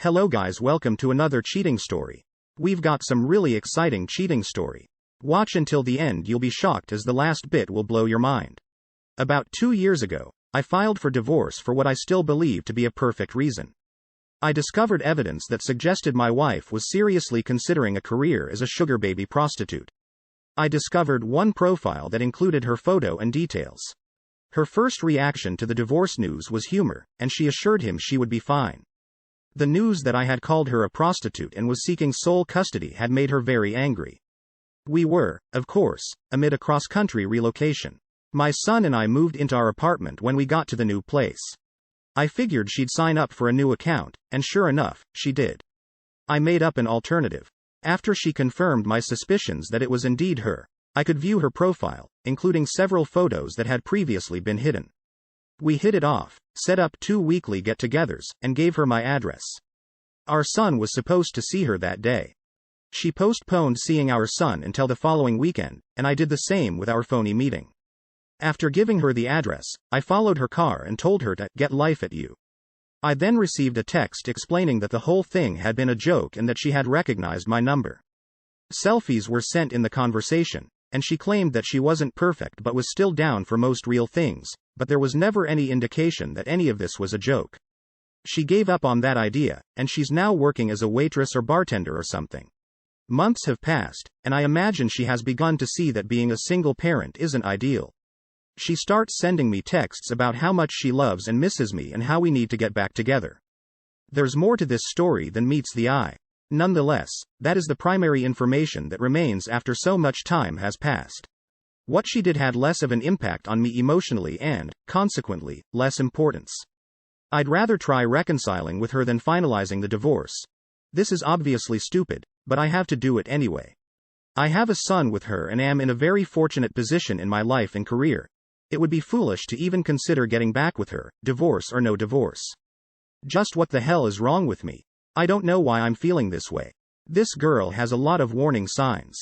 Hello guys, welcome to another cheating story. We've got some really exciting cheating story. Watch until the end, you'll be shocked as the last bit will blow your mind. About 2 years ago, I filed for divorce for what I still believe to be a perfect reason. I discovered evidence that suggested my wife was seriously considering a career as a sugar baby prostitute. I discovered one profile that included her photo and details. Her first reaction to the divorce news was humor, and she assured him she would be fine. The news that I had called her a prostitute and was seeking sole custody had made her very angry. We were, of course, amid a cross-country relocation. My son and I moved into our apartment when we got to the new place. I figured she'd sign up for a new account, and sure enough, she did. I made up an alternative. After she confirmed my suspicions that it was indeed her, I could view her profile, including several photos that had previously been hidden. We hit it off, set up 2 weekly get-togethers, and gave her my address. Our son was supposed to see her that day. She postponed seeing our son until the following weekend, and I did the same with our phony meeting. After giving her the address, I followed her car and told her to get life at you. I then received a text explaining that the whole thing had been a joke and that she had recognized my number. Selfies were sent in the conversation, and she claimed that she wasn't perfect but was still down for most real things, but there was never any indication that any of this was a joke. She gave up on that idea, and she's now working as a waitress or bartender or something. Months have passed, and I imagine she has begun to see that being a single parent isn't ideal. She starts sending me texts about how much she loves and misses me and how we need to get back together. There's more to this story than meets the eye. Nonetheless, that is the primary information that remains after so much time has passed. What she did had less of an impact on me emotionally and, consequently, less importance. I'd rather try reconciling with her than finalizing the divorce. This is obviously stupid, but I have to do it anyway. I have a son with her and am in a very fortunate position in my life and career. It would be foolish to even consider getting back with her, divorce or no divorce. Just what the hell is wrong with me? I don't know why I'm feeling this way. This girl has a lot of warning signs.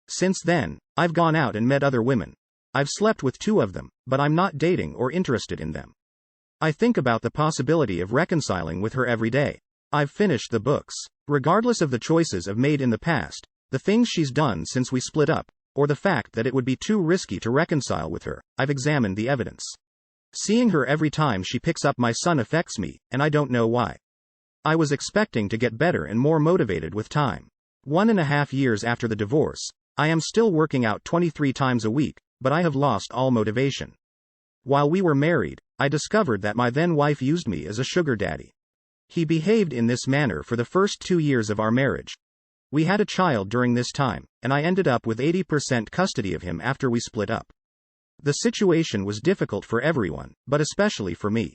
Since then, I've gone out and met other women. I've slept with 2 of them, but I'm not dating or interested in them. I think about the possibility of reconciling with her every day. I've finished the books. Regardless of the choices I've made in the past, the things she's done since we split up, or the fact that it would be too risky to reconcile with her, I've examined the evidence. Seeing her every time she picks up my son affects me, and I don't know why. I was expecting to get better and more motivated with time. 1.5 years after the divorce, I am still working out 23 times a week, but I have lost all motivation. While we were married, I discovered that my then wife used me as a sugar daddy. He behaved in this manner for the first 2 years of our marriage. We had a child during this time, and I ended up with 80% custody of him after we split up. The situation was difficult for everyone, but especially for me.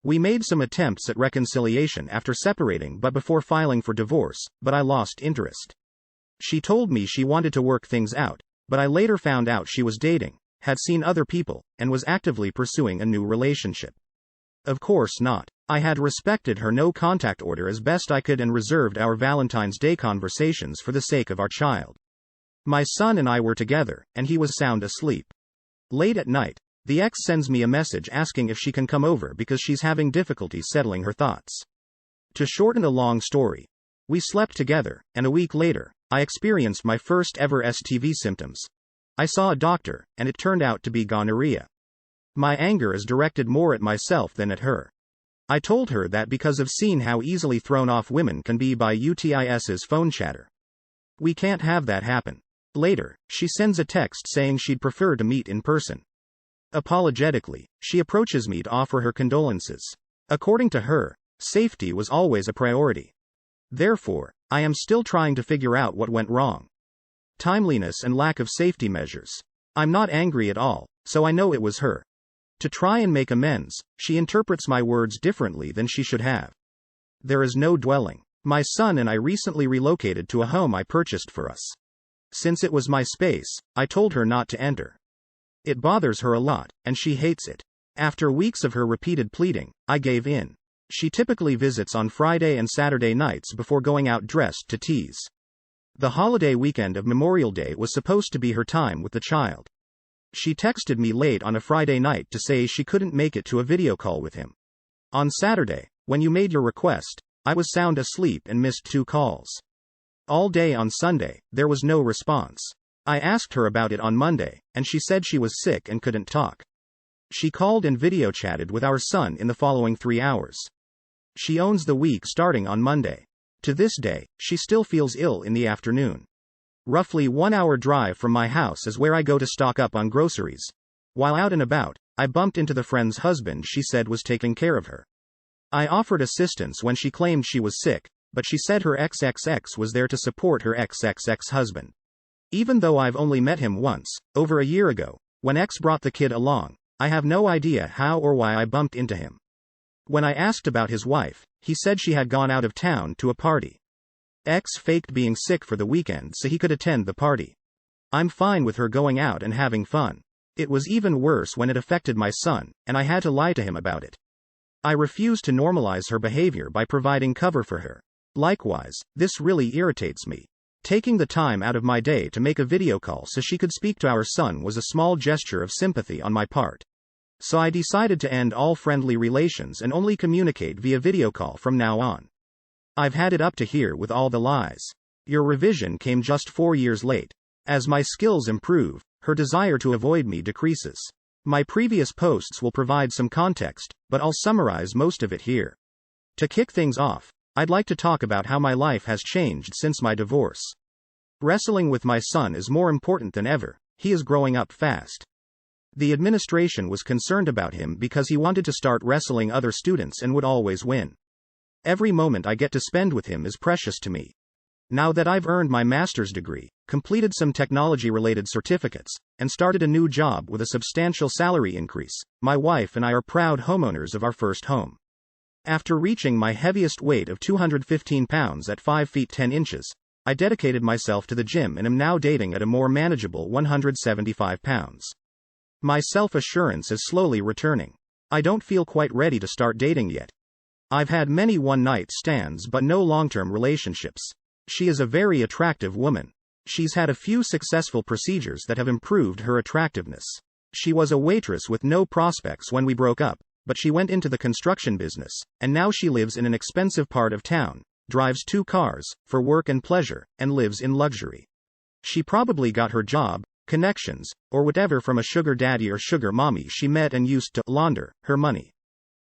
We made some attempts at reconciliation after separating but before filing for divorce, but I lost interest. She told me she wanted to work things out, but I later found out she was dating, had seen other people, and was actively pursuing a new relationship. Of course not. I had respected her no-contact order as best I could and reserved our Valentine's Day conversations for the sake of our child. My son and I were together, and he was sound asleep. Late at night, the ex sends me a message asking if she can come over because she's having difficulty settling her thoughts. To shorten a long story, we slept together, and a week later, I experienced my first ever STD symptoms. I saw a doctor, and it turned out to be gonorrhea. My anger is directed more at myself than at her. I told her that because I've seen how easily thrown off women can be by UTIS's phone chatter. We can't have that happen. Later, she sends a text saying she'd prefer to meet in person. Apologetically, she approaches me to offer her condolences. According to her, safety was always a priority. Therefore, I am still trying to figure out what went wrong. Timeliness and lack of safety measures. I'm not angry at all, so I know it was her. To try and make amends, she interprets my words differently than she should have. There is no dwelling. My son and I recently relocated to a home I purchased for us. Since it was my space, I told her not to enter. It bothers her a lot, and she hates it. After weeks of her repeated pleading, I gave in. She typically visits on Friday and Saturday nights before going out dressed to tease. The holiday weekend of Memorial Day was supposed to be her time with the child. She texted me late on a Friday night to say she couldn't make it to a video call with him. On Saturday, when you made your request, I was sound asleep and missed 2 calls. All day on Sunday, there was no response. I asked her about it on Monday, and she said she was sick and couldn't talk. She called and video chatted with our son in the following 3 hours. She owns the week starting on Monday. To this day, she still feels ill in the afternoon. Roughly 1 hour drive from my house is where I go to stock up on groceries. While out and about, I bumped into the friend's husband she said was taking care of her. I offered assistance when she claimed she was sick, but she said her XXX was there to support her XXX husband. Even though I've only met him once, over a year ago, when X brought the kid along, I have no idea how or why I bumped into him. When I asked about his wife, he said she had gone out of town to a party. X faked being sick for the weekend so he could attend the party. I'm fine with her going out and having fun. It was even worse when it affected my son, and I had to lie to him about it. I refuse to normalize her behavior by providing cover for her. Likewise, this really irritates me. Taking the time out of my day to make a video call so she could speak to our son was a small gesture of sympathy on my part. So I decided to end all friendly relations and only communicate via video call from now on. I've had it up to here with all the lies. Your revision came just 4 years late. As my skills improve, her desire to avoid me decreases. My previous posts will provide some context, but I'll summarize most of it here. To kick things off, I'd like to talk about how my life has changed since my divorce. Wrestling with my son is more important than ever. He is growing up fast. The administration was concerned about him because he wanted to start wrestling other students and would always win. Every moment I get to spend with him is precious to me. Now that I've earned my master's degree, completed some technology-related certificates, and started a new job with a substantial salary increase, my wife and I are proud homeowners of our first home. After reaching my heaviest weight of 215 pounds at 5 feet 10 inches, I dedicated myself to the gym and am now dating at a more manageable 175 pounds. My self-assurance is slowly returning. I don't feel quite ready to start dating yet. I've had many one-night stands but no long-term relationships. She is a very attractive woman. She's had a few successful procedures that have improved her attractiveness. She was a waitress with no prospects when we broke up, but she went into the construction business, and now she lives in an expensive part of town, drives 2 cars, for work and pleasure, and lives in luxury. She probably got her job, connections, or whatever from a sugar daddy or sugar mommy she met and used to launder her money.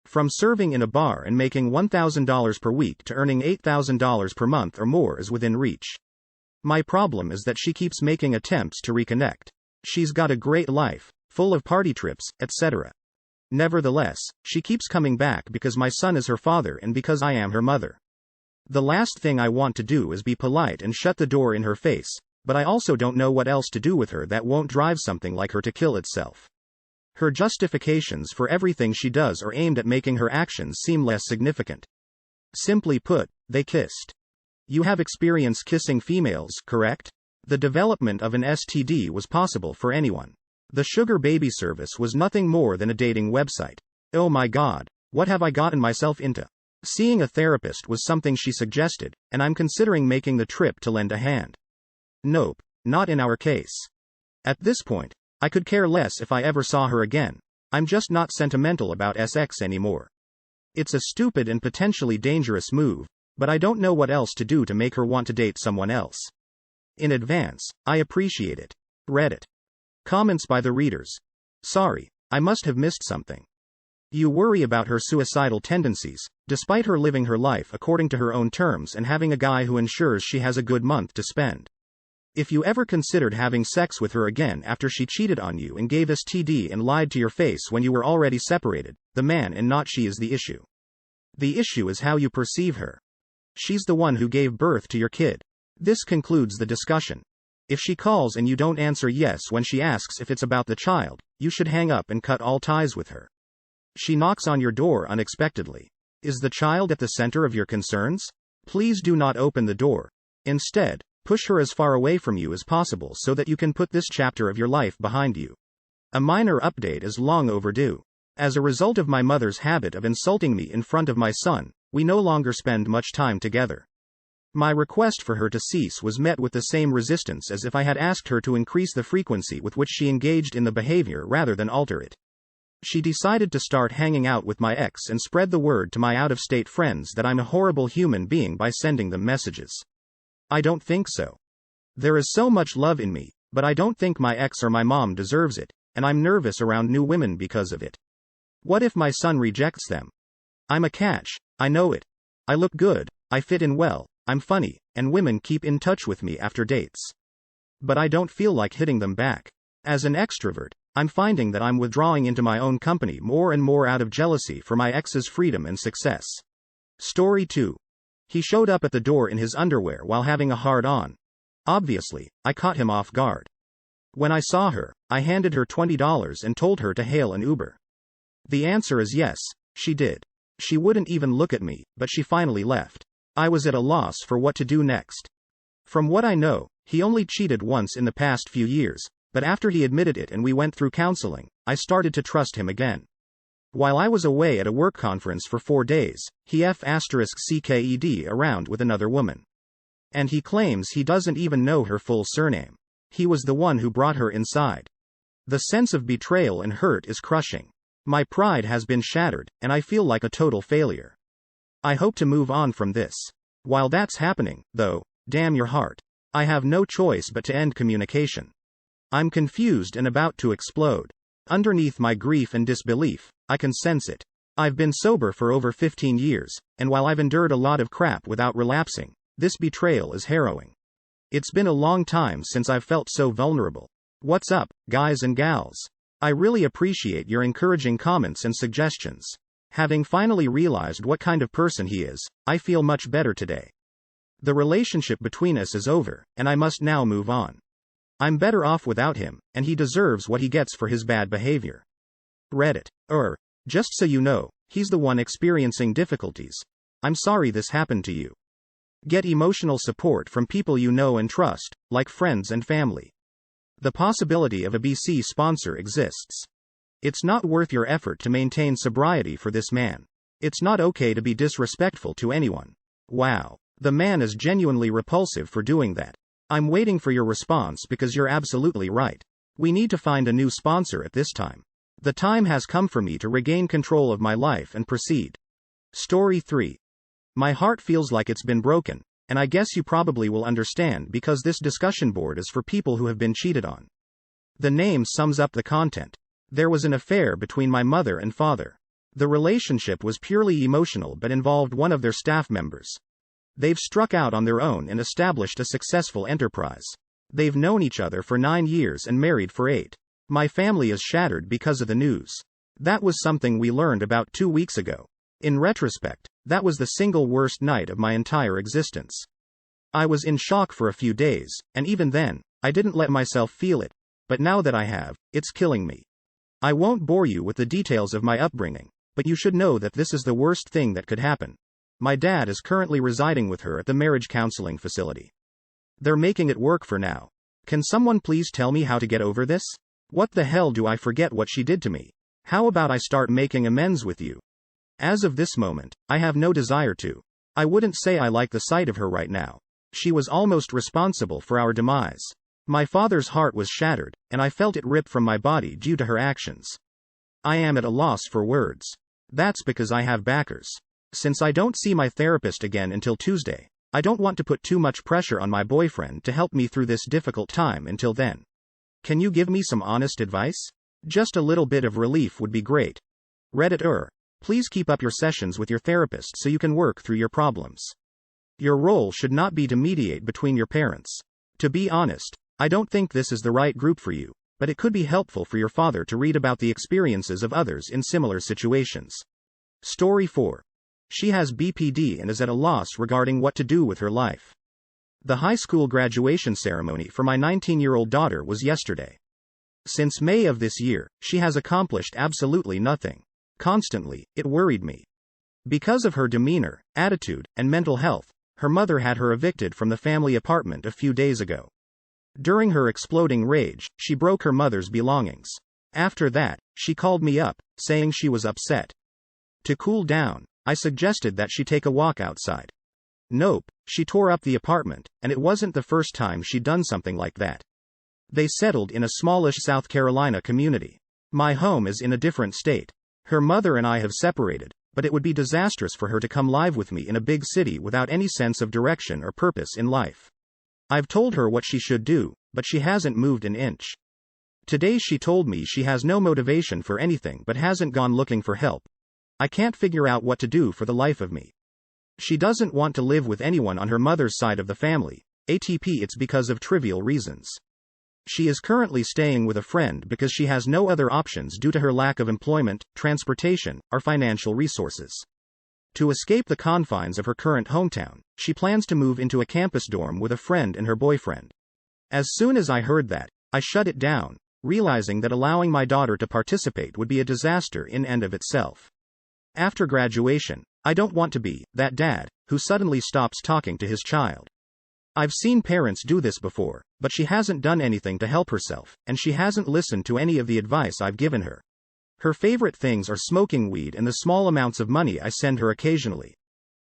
From serving in a bar and making $1,000 per week to earning $8,000 per month or more is within reach. My problem is that she keeps making attempts to reconnect. She's got a great life, full of party trips, etc. Nevertheless, she keeps coming back because my son is her father and because I am her mother. The last thing I want to do is be polite and shut the door in her face, but I also don't know what else to do with her that won't drive something like her to kill itself. Her justifications for everything she does are aimed at making her actions seem less significant. Simply put, they kissed. You have experience kissing females, correct? The development of an STD was possible for anyone. The sugar baby service was nothing more than a dating website. Oh my God, what have I gotten myself into? Seeing a therapist was something she suggested, and I'm considering making the trip to lend a hand. Nope, not in our case. At this point, I could care less if I ever saw her again. I'm just not sentimental about SX anymore. It's a stupid and potentially dangerous move, but I don't know what else to do to make her want to date someone else. In advance, I appreciate it. Reddit. Comments by the readers. Sorry, I must have missed something. You worry about her suicidal tendencies, despite her living her life according to her own terms and having a guy who ensures she has a good month to spend. If you ever considered having sex with her again after she cheated on you and gave STD and lied to your face when you were already separated, the man and not she is the issue. The issue is how you perceive her. She's the one who gave birth to your kid. This concludes the discussion. If she calls and you don't answer yes when she asks if it's about the child, you should hang up and cut all ties with her. She knocks on your door unexpectedly. Is the child at the center of your concerns? Please do not open the door. Instead, push her as far away from you as possible so that you can put this chapter of your life behind you. A minor update is long overdue. As a result of my mother's habit of insulting me in front of my son, we no longer spend much time together. My request for her to cease was met with the same resistance as if I had asked her to increase the frequency with which she engaged in the behavior rather than alter it. She decided to start hanging out with my ex and spread the word to my out-of-state friends that I'm a horrible human being by sending them messages. I don't think so. There is so much love in me, but I don't think my ex or my mom deserves it, and I'm nervous around new women because of it. What if my son rejects them? I'm a catch, I know it. I look good, I fit in well, I'm funny, and women keep in touch with me after dates. But I don't feel like hitting them back. As an extrovert, I'm finding that I'm withdrawing into my own company more and more out of jealousy for my ex's freedom and success. Story 2. He showed up at the door in his underwear while having a hard-on. Obviously, I caught him off guard. When I saw her, I handed her $20 and told her to hail an Uber. The answer is yes, she did. She wouldn't even look at me, but she finally left. I was at a loss for what to do next. From what I know, he only cheated once in the past few years, but after he admitted it and we went through counseling, I started to trust him again. While I was away at a work conference for 4 days, he **CKED around with another woman. And he claims he doesn't even know her full surname. He was the one who brought her inside. The sense of betrayal and hurt is crushing. My pride has been shattered, and I feel like a total failure. I hope to move on from this. While that's happening, though, damn your heart. I have no choice but to end communication. I'm confused and about to explode. Underneath my grief and disbelief, I can sense it. I've been sober for over 15 years, and while I've endured a lot of crap without relapsing, this betrayal is harrowing. It's been a long time since I've felt so vulnerable. What's up, guys and gals? I really appreciate your encouraging comments and suggestions. Having finally realized what kind of person he is, I feel much better today. The relationship between us is over, and I must now move on. I'm better off without him, and he deserves what he gets for his bad behavior. Reddit. Just so you know, he's the one experiencing difficulties. I'm sorry this happened to you. Get emotional support from people you know and trust, like friends and family. The possibility of a BC sponsor exists. It's not worth your effort to maintain sobriety for this man. It's not okay to be disrespectful to anyone. Wow. The man is genuinely repulsive for doing that. I'm waiting for your response because you're absolutely right. We need to find a new sponsor at this time. The time has come for me to regain control of my life and proceed. Story 3. My heart feels like it's been broken, and I guess you probably will understand because this discussion board is for people who have been cheated on. The name sums up the content. There was an affair between my mother and father. The relationship was purely emotional but involved one of their staff members. They've struck out on their own and established a successful enterprise. They've known each other for 9 years and married for 8. My family is shattered because of the news. That was something we learned about 2 weeks ago. In retrospect, that was the single worst night of my entire existence. I was in shock for a few days, and even then, I didn't let myself feel it. But now that I have, it's killing me. I won't bore you with the details of my upbringing, but you should know that this is the worst thing that could happen. My dad is currently residing with her at the marriage counseling facility. They're making it work for now. Can someone please tell me how to get over this? What the hell do I forget what she did to me? How about I start making amends with you? As of this moment, I have no desire to. I wouldn't say I like the sight of her right now. She was almost responsible for our demise. My father's heart was shattered, and I felt it rip from my body due to her actions. I am at a loss for words. That's because I have backers. Since I don't see my therapist again until Tuesday, I don't want to put too much pressure on my boyfriend to help me through this difficult time until then. Can you give me some honest advice? Just a little bit of relief would be great. Reddit. Please keep up your sessions with your therapist so you can work through your problems. Your role should not be to mediate between your parents. To be honest, I don't think this is the right group for you, but it could be helpful for your father to read about the experiences of others in similar situations. Story 4. She has BPD and is at a loss regarding what to do with her life. The high school graduation ceremony for my 19-year-old daughter was yesterday. Since May of this year, she has accomplished absolutely nothing. Constantly, it worried me. Because of her demeanor, attitude, and mental health, her mother had her evicted from the family apartment a few days ago. During her exploding rage, she broke her mother's belongings. After that, she called me up, saying she was upset. To cool down, I suggested that she take a walk outside. Nope, she tore up the apartment, and it wasn't the first time she'd done something like that. They settled in a smallish South Carolina community. My home is in a different state. Her mother and I have separated, but it would be disastrous for her to come live with me in a big city without any sense of direction or purpose in life. I've told her what she should do, but she hasn't moved an inch. Today she told me she has no motivation for anything but hasn't gone looking for help. I can't figure out what to do for the life of me. She doesn't want to live with anyone on her mother's side of the family. ATP, it's because of trivial reasons. She is currently staying with a friend because she has no other options due to her lack of employment, transportation, or financial resources. To escape the confines of her current hometown, she plans to move into a campus dorm with a friend and her boyfriend. As soon as I heard that, I shut it down, realizing that allowing my daughter to participate would be a disaster in and of itself. After graduation, I don't want to be that dad who suddenly stops talking to his child. I've seen parents do this before, but she hasn't done anything to help herself, and she hasn't listened to any of the advice I've given her. Her favorite things are smoking weed and the small amounts of money I send her occasionally.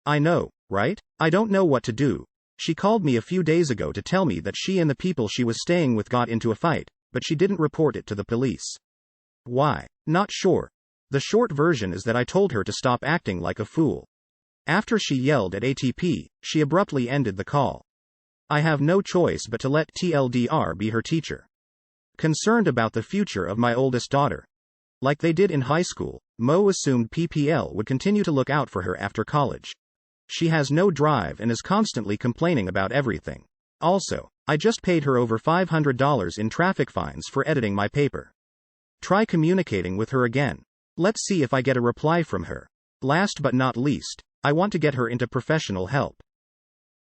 I know, right? I don't know what to do. She called me a few days ago to tell me that she and the people she was staying with got into a fight, but she didn't report it to the police. Why? Not sure. The short version is that I told her to stop acting like a fool. After she yelled at ATP, she abruptly ended the call. I have no choice but to let TLDR be her teacher. Concerned about the future of my oldest daughter. Like they did in high school, Mo assumed PPL would continue to look out for her after college. She has no drive and is constantly complaining about everything. Also, I just paid her over $500 in traffic fines for editing my paper. Try communicating with her again. Let's see if I get a reply from her. Last but not least, I want to get her into professional help.